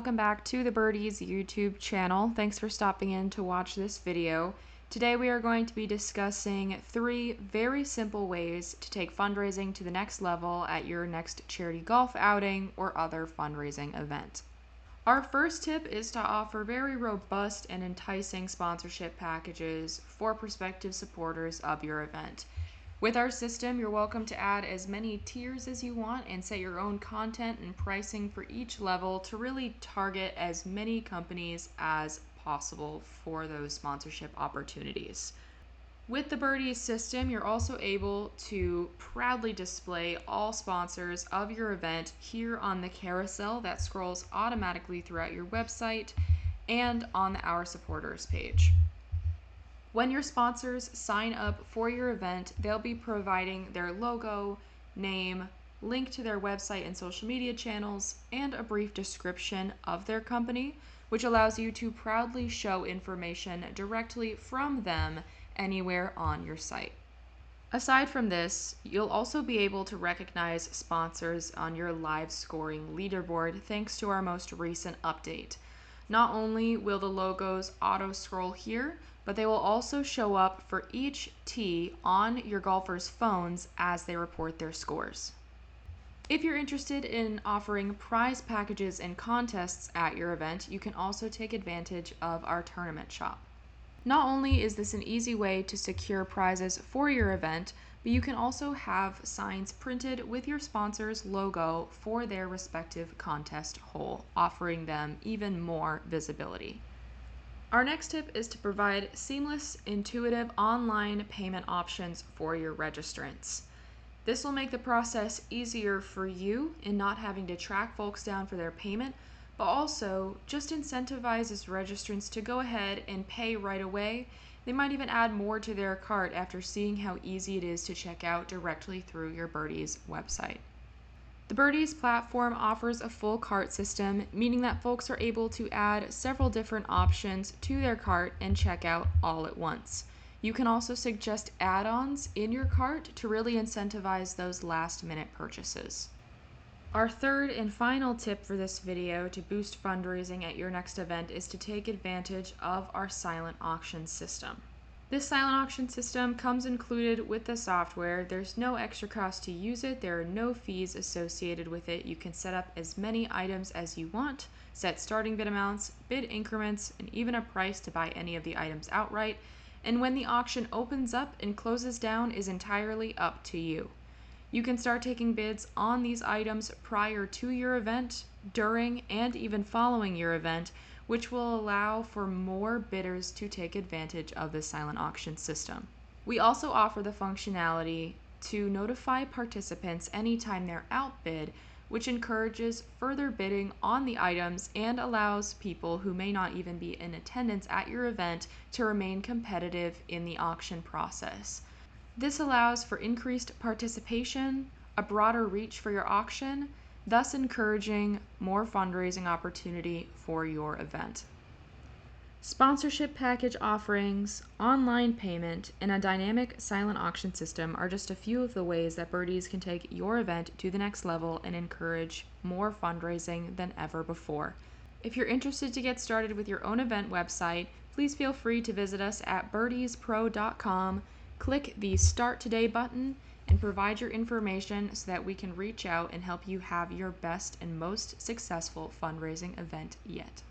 welcome back to the BirdEase YouTube channel. Thanks for stopping in to watch this video. Today we are going to be discussing 3 very simple ways to take fundraising to the next level at your next charity golf outing or other fundraising event. Our first tip is to offer very robust and enticing sponsorship packages for prospective supporters of your event. With our system, you're welcome to add as many tiers as you want and set your own content and pricing for each level to really target as many companies as possible for those sponsorship opportunities. With the BirdEase system, you're also able to proudly display all sponsors of your event here on the carousel that scrolls automatically throughout your website and on the Our Supporters page. When your sponsors sign up for your event, they'll be providing their logo, name, link to their website and social media channels, and a brief description of their company, which allows you to proudly show information directly from them anywhere on your site. Aside from this, you'll also be able to recognize sponsors on your live scoring leaderboard thanks to our most recent update. Not only will the logos auto-scroll here, but they will also show up for each tee on your golfers' phones as they report their scores. If you're interested in offering prize packages and contests at your event, you can also take advantage of our tournament shop. Not only is this an easy way to secure prizes for your event, but you can also have signs printed with your sponsor's logo for their respective contest hole, offering them even more visibility. Our next tip is to provide seamless, intuitive online payment options for your registrants. This will make the process easier for you in not having to track folks down for their payment, but also just incentivizes registrants to go ahead and pay right away. They might even add more to their cart after seeing how easy it is to check out directly through your BirdEase website. The BirdEase platform offers a full cart system, meaning that folks are able to add several different options to their cart and check out all at once. You can also suggest add-ons in your cart to really incentivize those last-minute purchases. Our third and final tip for this video to boost fundraising at your next event is to take advantage of our silent auction system. This silent auction system comes included with the software. There's no extra cost to use it. There are no fees associated with it. You can set up as many items as you want, set starting bid amounts, bid increments, and even a price to buy any of the items outright. And when the auction opens up and closes down is entirely up to you. You can start taking bids on these items prior to your event, during, and even following your event, which will allow for more bidders to take advantage of the silent auction system. We also offer the functionality to notify participants anytime they're outbid, which encourages further bidding on the items and allows people who may not even be in attendance at your event to remain competitive in the auction process. This allows for increased participation, a broader reach for your auction, thus encouraging more fundraising opportunity for your event. Sponsorship package offerings, online payment, and a dynamic silent auction system are just a few of the ways that BirdEase can take your event to the next level and encourage more fundraising than ever before. If you're interested to get started with your own event website, please feel free to visit us at birdeasepro.com, click the Start Today button, and provide your information so that we can reach out and help you have your best and most successful fundraising event yet.